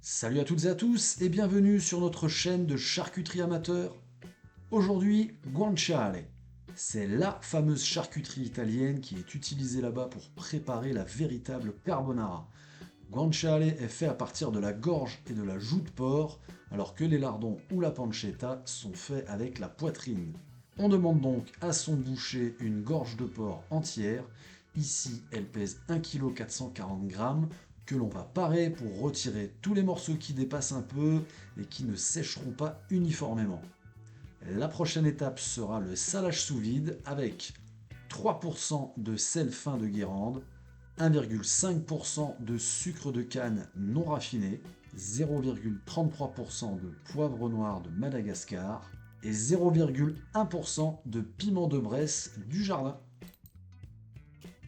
Salut à toutes et à tous et bienvenue sur notre chaîne de charcuterie amateur. Aujourd'hui, guanciale. C'est la fameuse charcuterie italienne qui est utilisée là-bas pour préparer la véritable carbonara. Guanciale est fait à partir de la gorge et de la joue de porc, alors que les lardons ou la pancetta sont faits avec la poitrine. On demande donc à son boucher une gorge de porc entière. Ici, elle pèse 1,440 kg que l'on va parer pour retirer tous les morceaux qui dépassent un peu et qui ne sécheront pas uniformément. La prochaine étape sera le salage sous vide avec 3% de sel fin de Guérande, 1,5% de sucre de canne non raffiné, 0,33% de poivre noir de Madagascar et 0,1% de piment de Bresse du jardin.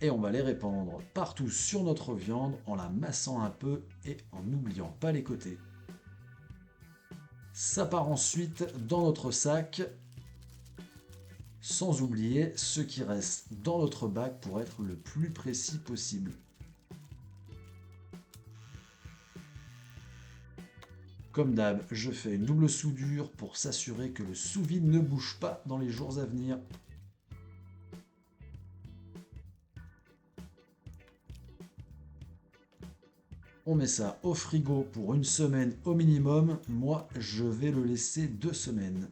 Et on va les répandre partout sur notre viande en la massant un peu et en n'oubliant pas les côtés. Ça part ensuite dans notre sac, sans oublier ce qui reste dans notre bac pour être le plus précis possible. Comme d'hab, je fais une double soudure pour s'assurer que le sous-vide ne bouge pas dans les jours à venir. On met ça au frigo pour une semaine au minimum. Moi, je vais le laisser 2 semaines.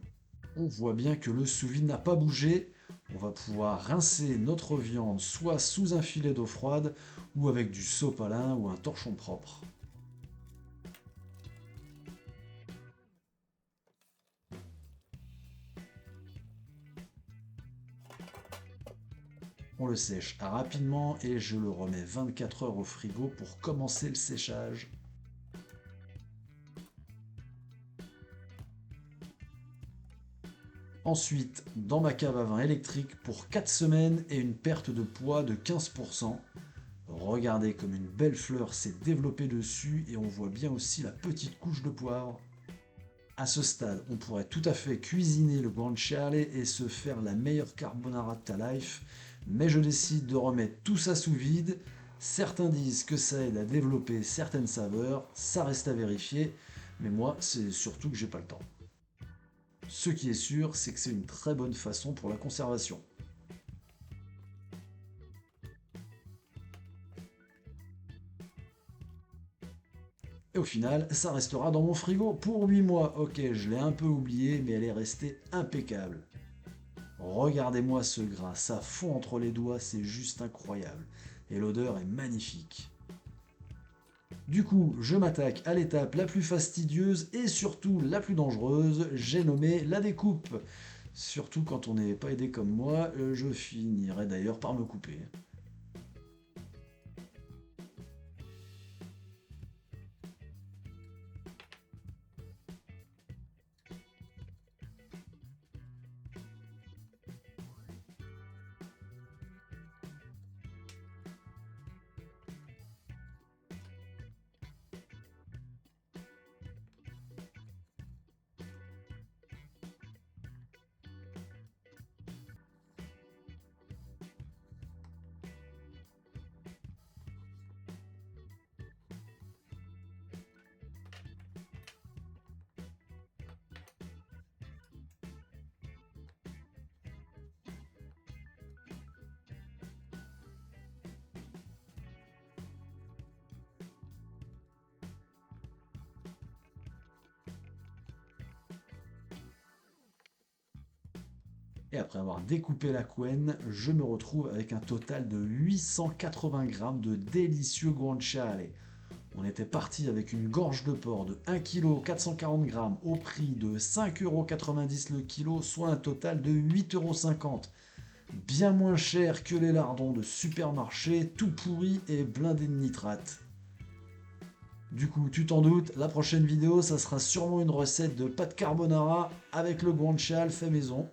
On voit bien que le sous-vide n'a pas bougé. On va pouvoir rincer notre viande soit sous un filet d'eau froide ou avec du sopalin ou un torchon propre. On le sèche rapidement et je le remets 24 heures au frigo pour commencer le séchage. Ensuite, dans ma cave à vin électrique pour 4 semaines et une perte de poids de 15%. Regardez comme une belle fleur s'est développée dessus et on voit bien aussi la petite couche de poivre. À ce stade, on pourrait tout à fait cuisiner le guanciale et se faire la meilleure carbonara de ta life, mais je décide de remettre tout ça sous vide. Certains disent que ça aide à développer certaines saveurs, ça reste à vérifier, mais moi c'est surtout que j'ai pas le temps. Ce qui est sûr, c'est que c'est une très bonne façon pour la conservation. Et au final, ça restera dans mon frigo pour 8 mois. Ok, je l'ai un peu oublié, mais elle est restée impeccable. Regardez-moi ce gras, ça fond entre les doigts, c'est juste incroyable. Et l'odeur est magnifique. Du coup, je m'attaque à l'étape la plus fastidieuse et surtout la plus dangereuse, j'ai nommé la découpe. Surtout quand on n'est pas aidé comme moi, je finirai d'ailleurs par me couper. Et après avoir découpé la couenne, je me retrouve avec un total de 880 grammes de délicieux guanciale. On était parti avec une gorge de porc de 1,440 kg au prix de 5,90 € le kilo, soit un total de 8,50 €. Bien moins cher que les lardons de supermarché, tout pourris et blindés de nitrate. Du coup, tu t'en doutes, la prochaine vidéo, ça sera sûrement une recette de pâte carbonara avec le guanciale fait maison.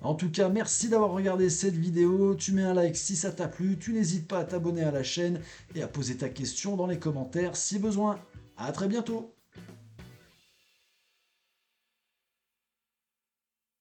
En tout cas, merci d'avoir regardé cette vidéo. Tu mets un like si ça t'a plu. Tu n'hésites pas à t'abonner à la chaîne et à poser ta question dans les commentaires si besoin. A très bientôt.